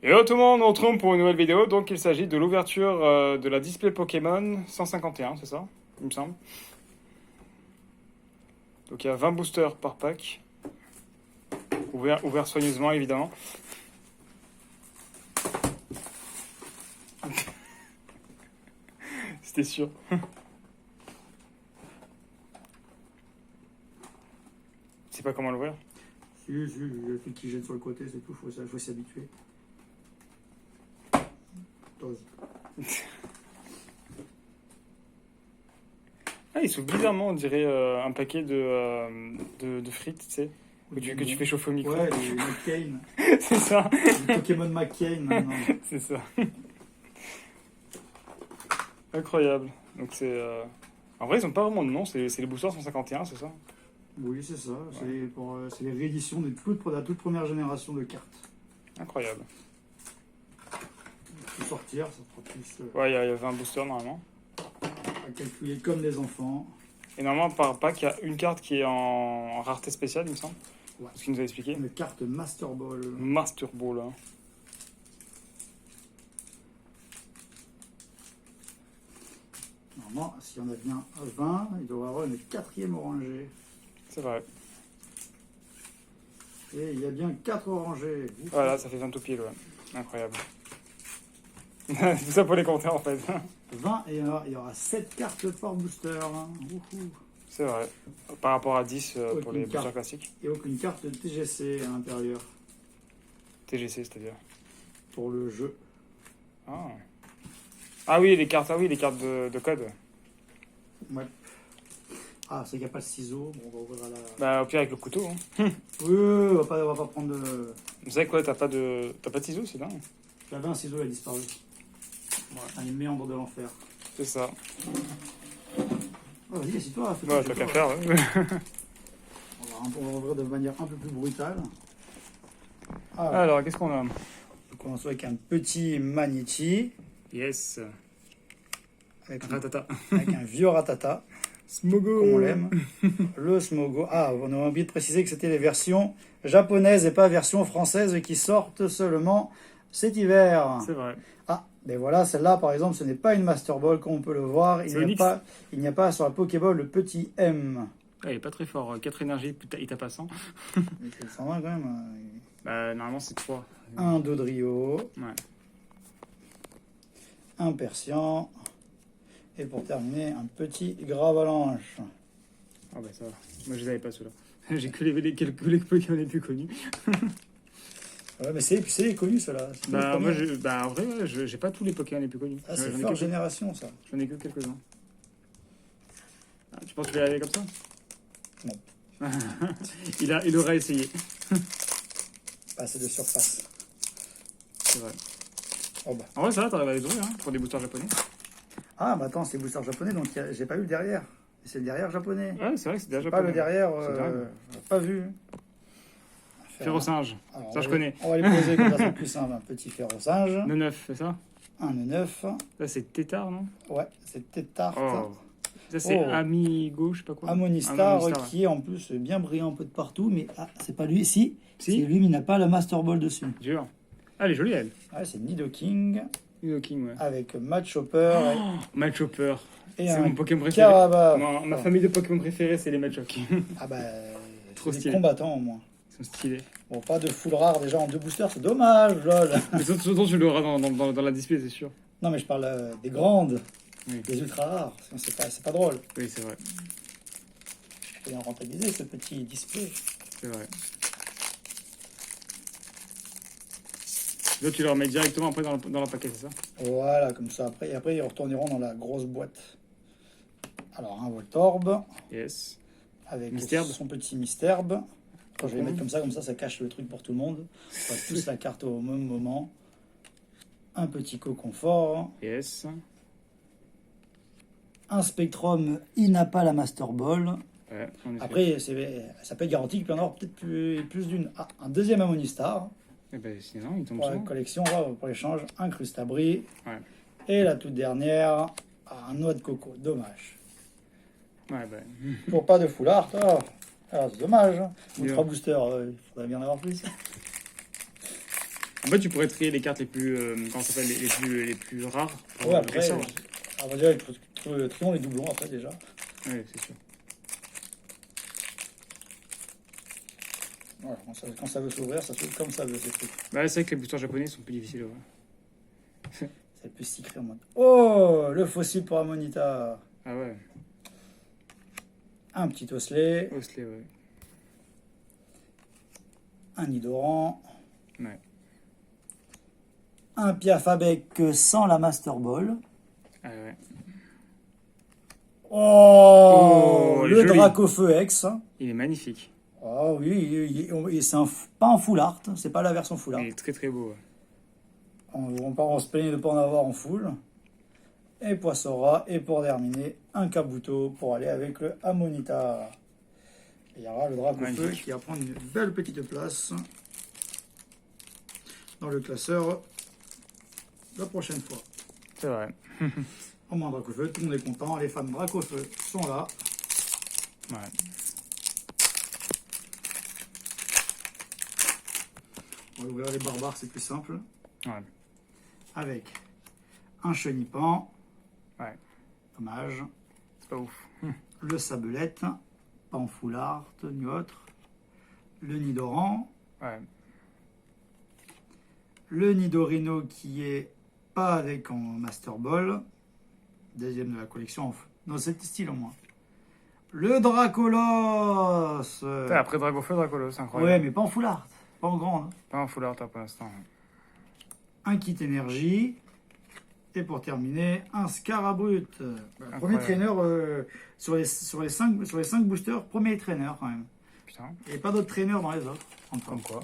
Hello tout le monde, on se retrouve pour une nouvelle vidéo. Donc il s'agit de l'ouverture de la display Pokémon 151, c'est ça, il me semble. Donc il y a 20 boosters par pack. Ouvert soigneusement évidemment. C'était sûr. Je sais pas comment l'ouvrir. Si, le truc qui jette sur le côté, c'est tout, faut s'habituer. Ah, il s'ouvre bizarrement, on dirait un paquet de frites, tu sais, que tu fais chauffer au micro. Ouais, les McCain. C'est ça. Les Pokémon McCain maintenant. C'est ça. Incroyable. Donc c'est... En vrai, ils ont pas vraiment de nom, c'est les boosters 151, c'est ça? Oui, c'est ça. Ouais. C'est les rééditions de la toute première génération de cartes. Incroyable. Pour sortir, ça fera plus Ouais, il y a 20 boosters normalement. à calculer comme des enfants. Et normalement, par pack, il y a une carte qui est en rareté spéciale, il me semble. Ouais. C'est ce qu'il nous a expliqué. Une carte Master Ball. Master Ball. Hein. Normalement, s'il y en a bien 20, il doit y avoir une quatrième orangée. C'est vrai. Et il y a bien 4 orangées. Ouf. Voilà, ça fait 20 tout pile, ouais. Incroyable. C'est tout ça pour les compter en fait. 20 et il y aura 7 cartes par booster. Ouhou. C'est vrai. Par rapport à 10 pour Aucune les boosters carte. classiques. Et aucune carte TGC à l'intérieur TGC, c'est-à-dire. pour le jeu. Ah. Ah oui, les cartes de code. Ouais. Ah, c'est qu'il n'y a pas le ciseau. Bon, on va ouvrir à la... Bah, au pire, avec le couteau. Hein. Oui, on va pas prendre de... Vous savez quoi, t'as pas de ciseaux, c'est dingue. J'avais un ciseau, il a disparu. Ouais. Ah, les méandres de l'enfer. C'est ça. Oh, vas-y, assieds-toi. Bah, t'as qu'à faire, ouais. On va ouvrir de manière un peu plus brutale. Ah, Alors, qu'est-ce qu'on a? on commence avec un petit Magnetti. Yes. Avec Ratata. un vieux Ratata. Smogo. Comme on l'aime. Le Smogo. Ah, on a oublié de préciser que c'était les versions japonaises et pas versions françaises qui sortent seulement cet hiver. C'est vrai. Ah, mais voilà, celle-là, par exemple, ce n'est pas une Master Ball, comme on peut le voir. Il n'y a pas sur la Pokéball le petit M. Ah, il est pas très fort. 4 énergies, il tape à 100. Il fait 120 quand même. Bah, normalement, c'est 3. Un Dodrio. Ouais. Un Persian. Et pour terminer, un petit Gravalanche. Ah, bah, ça va. Moi, je les avais pas, ceux-là. J'ai que les Pokémon les plus connus. Ouais, mais c'est connu, cela. Bah, moi, en vrai, ouais, j'ai pas tous les Pokémon les plus connus. Ah, c'est J'en ai fort que- génération, ça. J'en ai que quelques-uns. Ah, tu penses que je vais y aller comme ça? Non. Il aura essayé. Pas assez de surface. C'est vrai. Oh bah. En vrai, ça va, t'arrives à les ouvrir hein, pour des boosters japonais. Ah, mais attends, c'est booster japonais, donc j'ai pas eu le derrière. Et c'est le derrière japonais. Ouais, c'est vrai que c'est déjà Pas japonais. le derrière, C'est dingue. pas vu. Ferrosinge. Alors, Ça, je connais. On va les poser comme ça, c'est plus simple. Un petit ferrosinge. Le 9, c'est ça? Un 9. Ça, c'est Tétard, non? Ouais, c'est Tétart. Oh. Ça, c'est Oh. Amigo, je sais pas quoi. Amonistar, Amonistar, qui est en plus bien brillant un peu de partout, mais c'est pas lui. Si, Si. c'est lui, mais il n'a pas la Master Ball dessus. Dur. Ah, elle est jolie, elle. Ouais, c'est Nidoking Nidoking, ouais. avec Machopper Matchhopper. et C'est un mon Pokémon préféré. Carabas. Ma famille de Pokémon préférés, c'est les Matchhop. Ah bah, Trop c'est des stylé. combattants au moins. Ils sont stylés. Bon, pas de full rare déjà en 2 boosters, c'est dommage, lol. Mais surtout, tu l'auras dans la display, c'est sûr. Non, mais je parle des grandes, Oui. des ultra rares. Sinon, c'est pas drôle. Oui, c'est vrai. Je peux bien rentabiliser ce petit display. C'est vrai. Là, tu le remets directement après dans le paquet, c'est ça? Voilà, comme ça. Après, ils retourneront dans la grosse boîte. Alors, un Voltorb Yes. avec Misterbe. son petit Misterbe. Quand je vais les mettre comme ça cache le truc pour tout le monde. On va tous la carte au même moment. Un petit Coconfort. Yes. Un Spectrum, il n'a pas la Master Ball. Ouais, en effet. Après, ça peut être garanti qu'il peut y en avoir peut-être plus d'une. Ah, un deuxième Amonistar. Eh ben, sinon, il tombe Pour la souvent. collection, pour l'échange, un Crustabri. Ouais. Et la toute dernière, un noix de coco. Dommage. Ouais, ben. Pour pas de foulard, c'est dommage. Ou Bien. 3 boosters, il faudrait bien en avoir plus. En fait, tu pourrais trier les cartes les plus, comment ça s'appelle, les plus rares. Pour Ouais, le après, classeur. on va dire trions les doublons après déjà. Ouais, c'est sûr. Voilà, quand ça veut s'ouvrir, ça s'ouvre comme ça veut, ces trucs. Bah, c'est vrai que les boosters japonais sont plus difficiles. Ouais. C'est plus secret en mode. Oh, le fossile pour Amonita. Ah ouais, Un petit osselet, Osley, ouais. un Nidoran, Ouais. un Piafabec sans la Master Ball. Ah ouais. Oh, Oh, le joli. Dracofeu X. Il est magnifique. Ah oui, c'est pas en full art, c'est pas la version full art. Il est très très beau. Ouais. On se plaignait de ne pas en avoir en full. Et Poissora, et pour terminer, un Kabuto pour aller avec le Amonita. Et il y aura le Dracofeu Magnifique. qui va prendre une belle petite place dans le classeur la prochaine fois. C'est vrai. Au moins Dracofeu, tout le monde est content, les fans de Dracofeu sont là. Ouais. On va ouvrir les barbares, c'est plus simple. Ouais. Avec un Chenipan, Ouais. dommage, C'est pas ouf. le Sabelette, pas en full art, ni autre, le Nidoran, Ouais. le Nidorino qui est pas avec en Master Ball, deuxième de la collection, dans cet style au moins. Le Dracolos. Putain, après Dragofeu, Dracolos, c'est Ouais, incroyable. mais pas en full art, pas en grande. Pas un full art pour l'instant. Un kit énergie. Et pour terminer, un Scarabrut. Premier trainer sur les 5 boosters, premier trainer quand même. Putain, Il n'y a pas d'autres trainers dans les autres. comme quoi.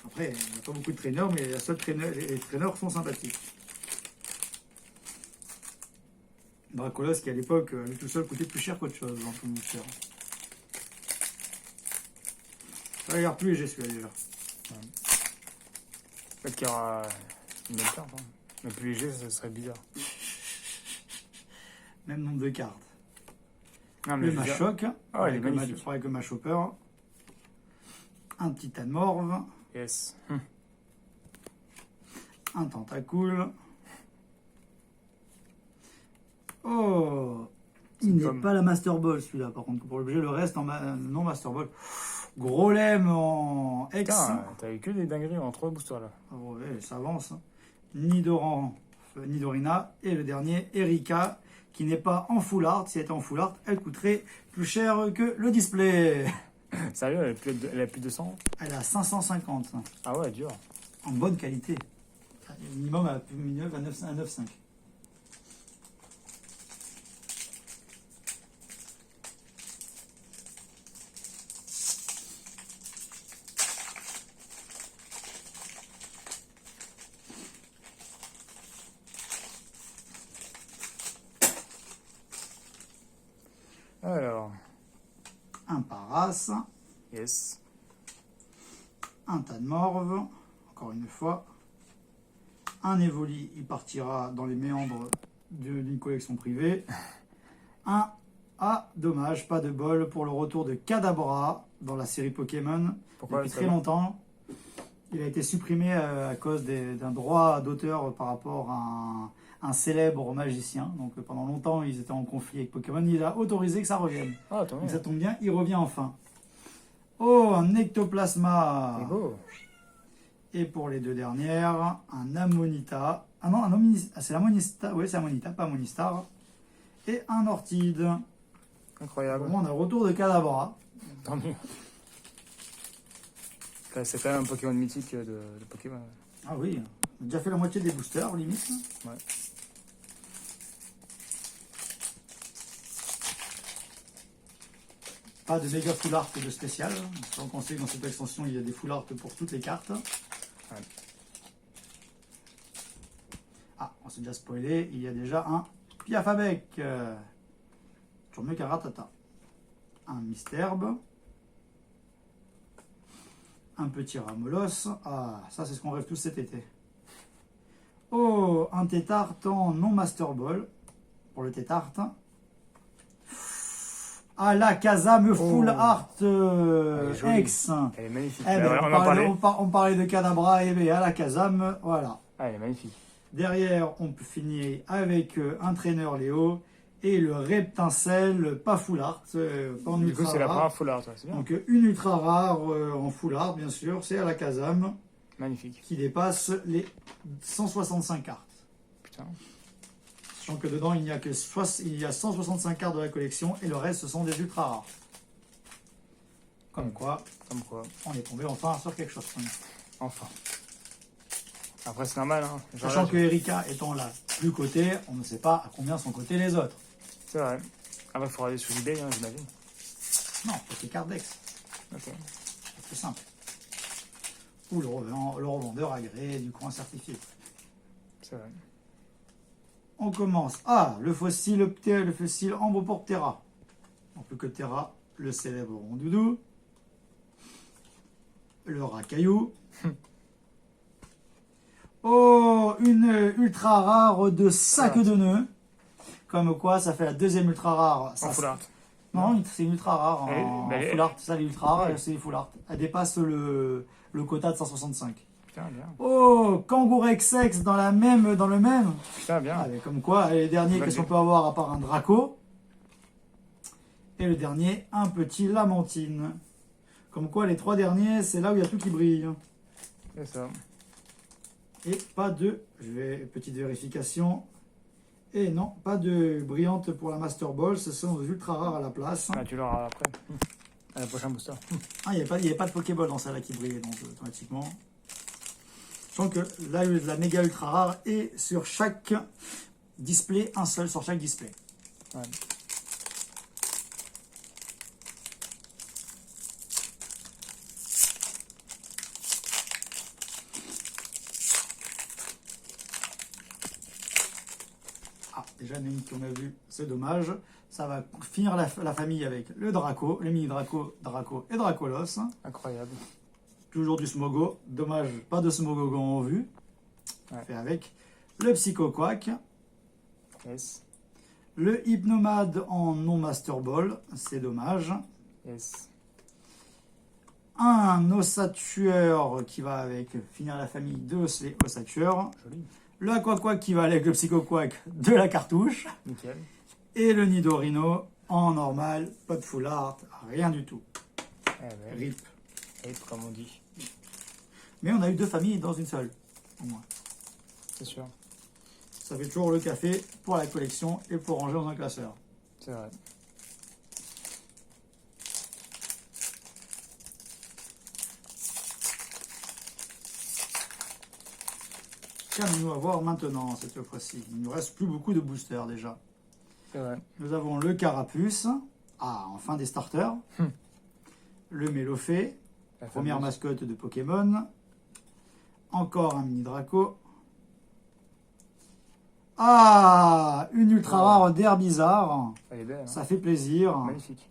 Après, il n'y a pas beaucoup de trainers, mais les trainers sont sympathiques. Dracolos qui à l'époque, lui tout seul, coûtait plus cher qu'autre chose dans tout le booster. Ça regarde plus léger celui-là déjà. Peut-être qu'il y aura une belle carte. Hein. Mais plus léger, ça serait bizarre. Même nombre de cartes. Non, mais Le je veux dire- Machoc, Ah ouais, il est magnifique. avec le Machopper. Un Titanmorve. Yes. Un Tentacool. Oh, il n'est Comme- pas la Master Ball celui-là par contre. Pour l'objet, le reste en non Master Ball. Gros lemme en X. Putain, t'as eu que des dingueries en 3 boosters là. Ah ouais, ça avance. Hein. Nidoran, Nidorina. Et le dernier, Erika, qui n'est pas en full art. Si elle était en full art, elle coûterait plus cher que le display. Sérieux, elle a plus de 200. Elle a 550. Ah ouais, dur. En bonne qualité. Minimum à 9,5. Alors, Un Paras. yes. Un Tadmorve, encore une fois. Un Evoli, il partira dans les méandres d'une collection privée. Un dommage, pas de bol pour le retour de Kadabra dans la série Pokémon. Pourquoi Depuis ça très va longtemps. Il a été supprimé à cause d'un droit d'auteur par rapport à un célèbre magicien. Donc pendant longtemps, ils étaient en conflit avec Pokémon. Il a autorisé que ça revienne. Ah, attends. Donc ça tombe bien, il revient enfin. Oh, un Ectoplasma. C'est beau. Et pour les deux dernières, un Amonita. Ah non, c'est l'Amonista. Oui, c'est Amonita, pas Amonistar. Et un Orchid. Incroyable. Au moins, on a le retour de Kadabra. Tant mieux. C'est quand même un Pokémon mythique de Pokémon. Ah oui, on a déjà fait la moitié des boosters, limite. Ouais. Pas de méga full art de spécial. Donc on sait que dans cette extension, il y a des full art pour toutes les cartes. Ouais. Ah, on s'est déjà spoilé. Il y a déjà un Piafabec. Toujours mieux qu'un Ratata. Un Misterbe. Un petit Ramolos. Ah, ça c'est ce qu'on rêve tous cet été. Oh, un Tétart en non Master Ball. Pour le Tétart. à la Kazam Full Oh. Art Elle est jolie. X. Elle est magnifique. Eh ben, on en parlait. on parlait de Kadabra, et bien à la Kazam, voilà. Ah, elle est magnifique. Derrière, on peut finir avec un traîneur Léo et le Reptincelle, pas Full Art, pas en Du ultra coup, c'est la rare. première full art, ouais, c'est bien. Donc une ultra rare en Full Art, bien sûr, c'est à la Kazam, Magnifique. qui dépasse les 165 cartes. Putain. Sachant que dedans, il y a 165 cartes de la collection et le reste, ce sont des ultra rares. Comme quoi, Comme quoi. on est tombé enfin sur quelque chose. Enfin. Après, c'est normal. Hein. Genre Sachant là, que Erika étant là plus cotée, on ne sait pas à combien sont cotés les autres. c'est vrai. Après, il faudra aller sur eBay, hein, j'imagine. Non, côté Cardex, Ok. c'est plus simple. Ou le revendeur agréé du coin certifié. C'est vrai. On commence. Ah, le fossile Ambre pour Terra. Non plus que Terra, le célèbre rondoudou. Le racaillou. Oh, une ultra rare de sac Ah. de nœuds. Comme quoi, ça fait la deuxième ultra rare. En Ça, full art. non, c'est une ultra rare en, Elle est- full art. Ça, les ultra rares, Oui. c'est full art. Elle dépasse le quota de 165. Putain, bien. Oh, Kangourex dans le même. Putain, bien. Ah, mais comme quoi, les derniers, qu'est-ce qu'on peut avoir à part un Draco? Et le dernier, un petit Lamantine. Comme quoi, les trois derniers, c'est là où il y a tout qui brille. C'est ça. Et pas de, petite vérification. Et non, pas de brillante pour la Master Ball, ce sont des ultra rares à la place. Ah, tu l'auras après. À la prochaine booster. Ah, il n'y avait pas de Pokéball dans celle-là qui brillait, donc automatiquement. Je sens que là, la méga ultra rare est sur chaque display, un seul sur chaque display. Ouais. Ah, déjà, il y en a une qu'on a vue, c'est dommage. Ça va finir la famille avec le Draco, le mini Draco et Dracolos. Incroyable. Toujours du Smogo. Dommage, pas de Smogo en vue. Ouais. Fait avec le Psycho Quack, Yes. le Hypnomade en non Master Ball, c'est dommage. Yes. Un Ossatueur qui va avec finir la famille de ces Ossatueurs. Joli. Le Aquaquack qui va avec le Psycho Quack de la cartouche. Nickel. Et le Nidorino en normal, pas de full art, rien du tout. Eh ben, RIP. rip, comme on dit. Mais on a eu deux familles dans une seule, au moins. C'est sûr. Ça fait toujours le café pour la collection et pour ranger dans un classeur. C'est vrai. Qu'allons-nous avoir maintenant, cette fois-ci? Il ne nous reste plus beaucoup de boosters déjà. C'est vrai. Nous avons le Carapuce. Ah, enfin des starters. Le Mélophée, La première fameuse. mascotte de Pokémon. Encore un mini Draco. Ah, une ultra rare d'air bizarre. Elle est belle. Hein. Ça fait plaisir. Magnifique.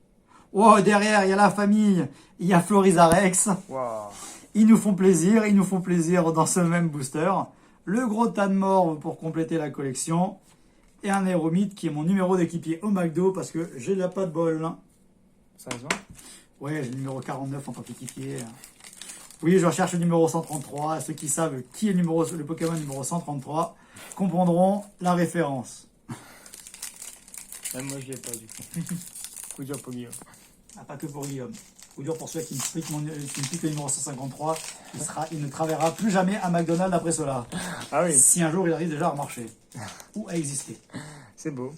Oh, derrière, il y a la famille. Il y a Florizarex. Waouh. Ils nous font plaisir dans ce même booster. Le gros tas de morve pour compléter la collection. Et un Aéromite qui est mon numéro d'équipier au McDo parce que j'ai la pas de bol. Sérieusement? Ouais, j'ai le numéro 49 en tant qu'équipier. Oui, je recherche le numéro 133. Ceux qui savent qui est le Pokémon numéro 133 comprendront la référence. Même moi, je l'ai pas du coup. Coup dur pour Guillaume. Ah, pas que pour Guillaume. Ou dire pour ceux qui me piquent le numéro 153, il ne travaillera plus jamais à McDonald's après cela. Ah oui, Si un jour il arrive déjà à marcher. Ou à exister. c'est beau.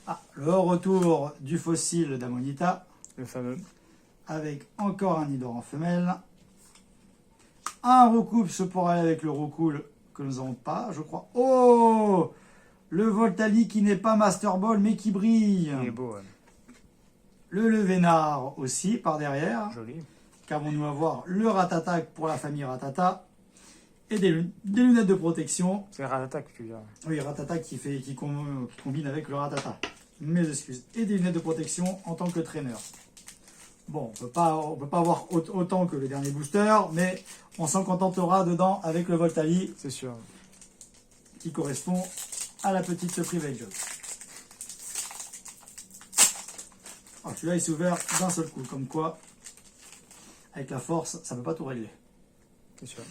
Ah, le retour du fossile d'Amonita. Le fameux. Avec encore un Nidor en femelle. Un Roucoups pour aller avec le Roucoule que nous n'avons pas, je crois. Oh, le Voltali qui n'est pas Master Ball mais qui brille. Il est beau, ouais. Le Levénard aussi par derrière. Joli. Qu'avons-nous à voir? Le Ratata pour la famille Ratata. Et des lunettes de protection. C'est Ratata que tu dis. Oui, Ratata qui combine avec le Ratata. Mes excuses. Et des lunettes de protection en tant que traîneur. Bon, on peut pas avoir autant que le dernier booster, mais on s'en contentera dedans avec le Voltali C'est sûr. qui correspond à la petite Private Joke. Ah, celui-là, il s'est ouvert d'un seul coup. Comme quoi, avec la force, ça ne peut pas tout régler. C'est sûr.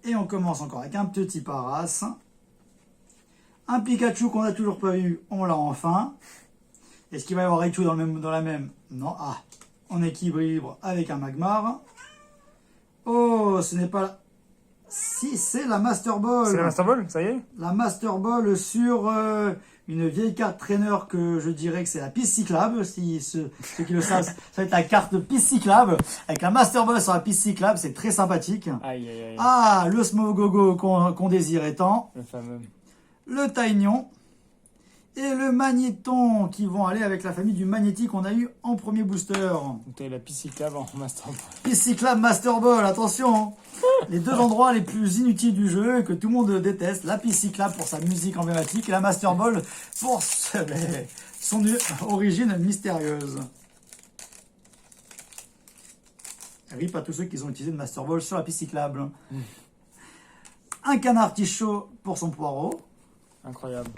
Et on commence encore avec un petit Paras. Un Pikachu qu'on n'a toujours pas eu, on l'a enfin. Est-ce qu'il va y avoir Raichu dans la même? Non. Ah, on équilibre avec un Magmar. Oh, ce n'est pas... Si, c'est la Master Ball. C'est la Master Ball, ça y est? La Master Ball sur une vieille carte trainer que je dirais que c'est la piste cyclable. Si ceux qui le savent, ça va être la carte piste cyclable. Avec la Master Ball sur la piste cyclable, c'est très sympathique. Aïe, aïe, aïe. Ah, le Smogogo qu'on désirait tant. Le fameux. Le Taignon. Et le Magnéton qui vont aller avec la famille du Magnétique qu'on a eu en premier booster. Donc t'as la piste cyclable en Master Ball. Piste cyclable Master Ball, attention. Les deux endroits les plus inutiles du jeu que tout le monde déteste. La piste cyclable pour sa musique emblématique et la Master Ball pour son origine mystérieuse. RIP à tous ceux qui ont utilisé le Master Ball sur la piste cyclable. Un canard artichaut pour son poireau. Incroyable.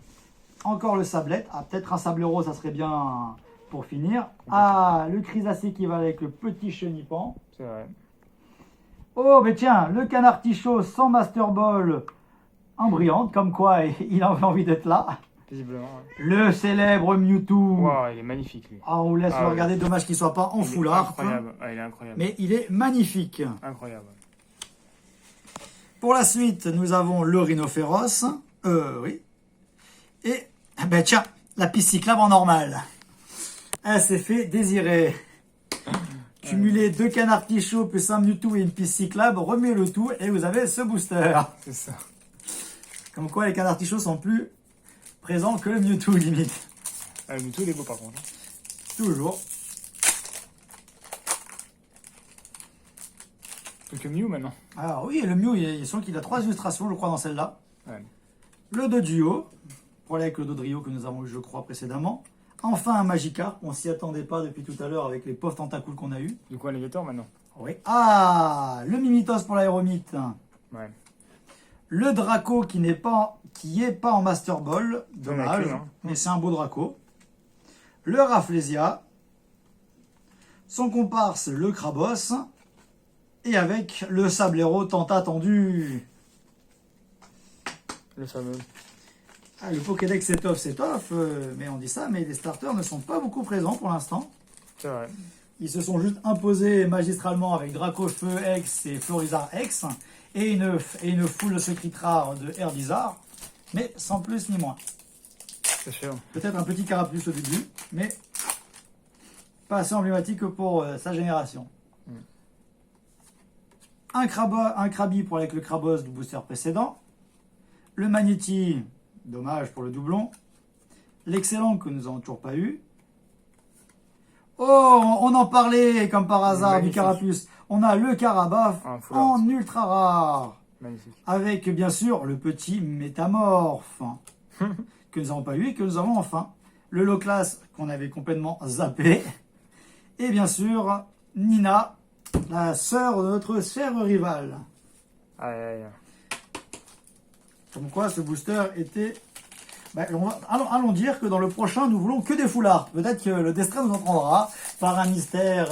Encore le sablette. Ah, peut-être un sablero, ça serait bien pour finir. Ah, le crisacé qui va avec le petit chenipan. C'est vrai. Oh, mais tiens, le canard artichaut sans Master Ball en brillante, comme quoi il avait envie d'être là. Visiblement, ouais. Le célèbre Mewtwo. Wow, il est magnifique, lui. Ah, on vous laisse le regarder, dommage qu'il soit pas en Il est full art. incroyable. Ah, il est incroyable. Mais il est magnifique. Incroyable. Pour la suite, nous avons le rhinocéros. Oui. Et, ben tiens, la piste cyclable en normal. Elle s'est fait désirer. Cumuler 2 canards artichauts plus un Mewtwo et une piste cyclable, remuez le tout et vous avez ce booster. C'est ça. Comme quoi les canards artichauts sont plus présents que le Mewtwo limite. Ah, le Mewtwo, il est beau par contre. Toujours. Plus que Mew maintenant. Alors oui, le Mew, il semble qu'il a 3 illustrations, je crois, dans celle-là. Ouais. Le Doduo, pour aller avec le Dodrio que nous avons eu, je crois, précédemment. Enfin un Magikarp, on s'y attendait pas depuis tout à l'heure avec les pauvres tentacules qu'on a eu. Du coup, un Léviator maintenant. Oui. Ah, le Mimitos pour l'aéromite. Ouais. Le Draco qui est pas en Master Ball, dommage, hein. mais c'est un beau Draco. Le Rafflesia. Son comparse, le Krabos. Et avec le Sablero tant attendu. Le fameux. Ah, le Pokédex c'est off, mais on dit ça, mais les starters ne sont pas beaucoup présents pour l'instant. C'est vrai. Ils se sont juste imposés magistralement avec Draco Feu X et Florizard X et une foule secrète rare de Herbizarre, mais sans plus ni moins. C'est sûr. Peut-être un petit Carapuce au début, mais pas assez emblématique pour sa génération. Un Krabi pour avec le Krabos du booster précédent. Le Magnéti, dommage pour le doublon. L'excellent que nous n'avons toujours pas eu. Oh, on en parlait comme par hasard du Carapuce. On a le Carabaf en ultra rare. Magnifique. Avec bien sûr le petit Métamorphe que nous n'avons pas eu et que nous avons enfin. Le Loclas qu'on avait complètement zappé. Et bien sûr Nina, la sœur de notre cher rival. Aïe, aïe. Comme quoi ce booster était... Ben, allons dire que dans le prochain, nous voulons que des foulards. Peut-être que le destin nous en prendra par un mystère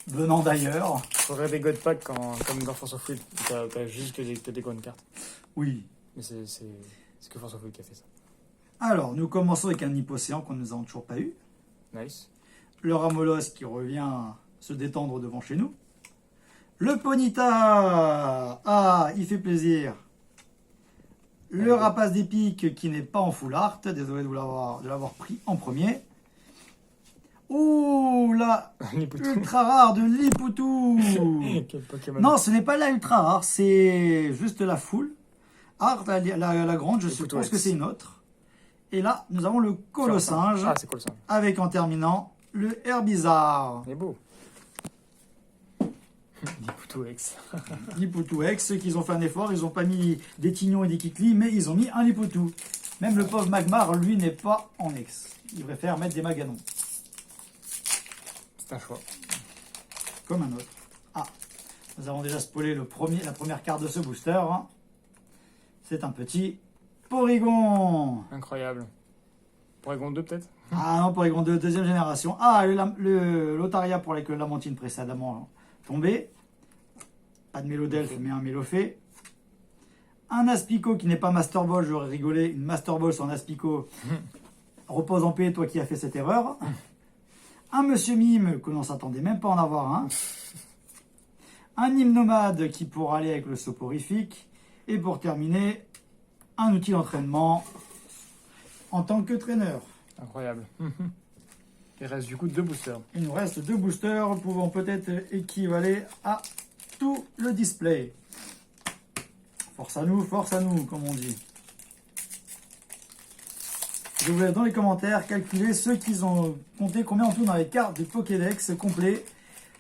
venant d'ailleurs. Faudrait des God Pack comme dans Force of Will. T'as juste que des grandes cartes. Oui. Mais c'est que Force of Will qui a fait ça. Alors, nous commençons avec un Hippocéan qu'on nous avons toujours pas eu. Nice. Le Ramolos qui revient se détendre devant chez nous. Le Ponyta. Ah, il fait plaisir. Le Rapace d'épique qui n'est pas en full art. Désolé de l'avoir pris en premier. Ouh, la ultra rare de Lipoutou. Quel Pokémon. Non, ce n'est pas la ultra rare, c'est juste la full art, la grande, je suppose que c'est une autre. Et là, nous avons le Colossinge. Ah, c'est Colossinge. Avec en terminant le Herbizarre. Il est beau. Lipoutou X. Lipoutou X, ceux qui ont fait un effort, ils n'ont pas mis des Tignons et des Kikli, mais ils ont mis un Lipoutou. Même le pauvre Magmar, lui, n'est pas en X. Il préfère mettre des Maganons. C'est un choix. Comme un autre. Ah, nous avons déjà spoilé la première carte de ce booster. C'est un petit Porygon. Incroyable. Porygon 2 peut-être. Ah non, Porygon 2, deuxième génération. Ah, le Lotaria pour lesquels Lamantine précédemment tombé. Pas de Mélodelph, mais un Mélofée. Un Aspico qui n'est pas Master Ball, j'aurais rigolé. Une Master Ball sans Aspico. Repose en paix, toi qui as fait cette erreur. Un Monsieur Mime, que l'on s'attendait même pas à en avoir un. Un Nîmes Nomade qui pourra aller avec le soporifique. Et pour terminer, un outil d'entraînement en tant que traîneur. Incroyable. Il reste du coup 2 boosters. Il nous reste 2 boosters pouvant peut-être équivaler à tout le display. Force à nous, comme on dit. Je vous laisse dans les commentaires calculer ceux qui ont compté combien on tourne dans les cartes du Pokédex complet,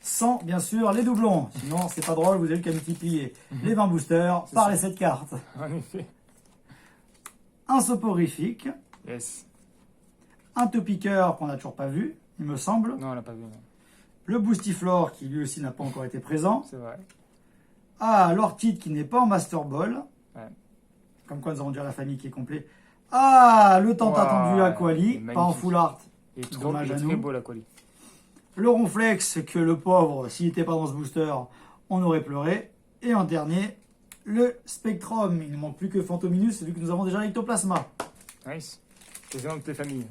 sans bien sûr les doublons. Sinon, c'est pas drôle, vous avez qu'à multiplier les 20 boosters par les 7 cartes. En effet. Un soporifique, Yes. un Topiqueur qu'on n'a toujours pas vu, il me semble. Non, on l'a pas vu. Non. Le Boostiflore qui lui aussi n'a pas encore été présent. C'est vrai. Ah, l'Orchid qui n'est pas en Master Ball. Ouais. Comme quoi nous avons déjà la famille qui est complète. Ah, le tant Wow, attendu Aquali, il est pas en magnifique. full art. Il est, Dommage à très nous. beau la colis. Le Ronflex que le pauvre, s'il n'était pas dans ce booster, on aurait pleuré. Et en dernier, le Spectrum. Il ne manque plus que Fantominus vu que nous avons déjà l'Ectoplasma. Nice. C'est un de tes familles.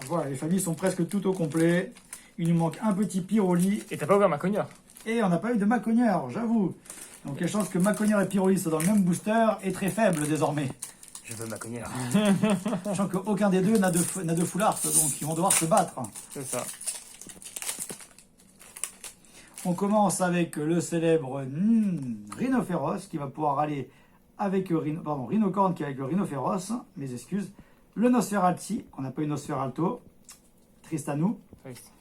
Voilà, les familles sont presque toutes au complet. Il nous manque un petit Pyroli. Et t'as pas ouvert ma cogneur. Et on n'a pas eu de Macogneur, j'avoue. Donc les chances que Macogneur et Pyroli soient dans le même booster est très faible désormais. Je veux ma cogneur. Sachant qu'aucun des deux n'a de full art, donc ils vont devoir se battre. C'est ça. On commence avec le célèbre Rhinophéros qui va pouvoir aller avec Rhinocorn qui est avec le Rhinophéros, mes excuses. Le Nosferalti, qu'on n'a pas eu Nosferalto, triste à nous. Triste.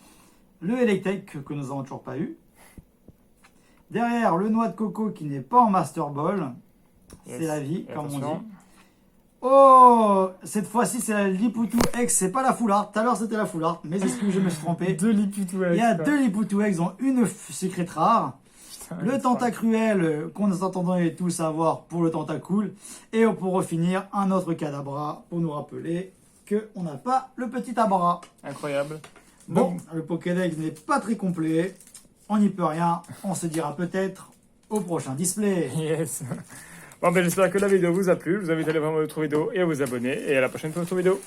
Le Electek que nous n'avons toujours pas eu. Derrière, le Noix de Coco qui n'est pas en Master Ball. Yes. C'est la vie, Et comme on attention. dit. Oh, cette fois-ci c'est la Liputu X, c'est pas la full art. Tout à l'heure c'était la full art, mais excusez, je me suis trompé. 2 Liputu Il y a 2 Liputu X, dont une secrète rare. Le Tentacruel qu'on nous attendait tous à avoir pour le Tentacool. Et pour finir, un autre Kadabra pour nous rappeler qu'on n'a pas le petit Abra. Incroyable. Bon, Donc, le Pokédex n'est pas très complet. On n'y peut rien. On se dira peut-être au prochain display. yes. Bon, ben, j'espère que la vidéo vous a plu. Je vous invite à aller voir notre vidéo et à vous abonner. Et à la prochaine pour une autre vidéo.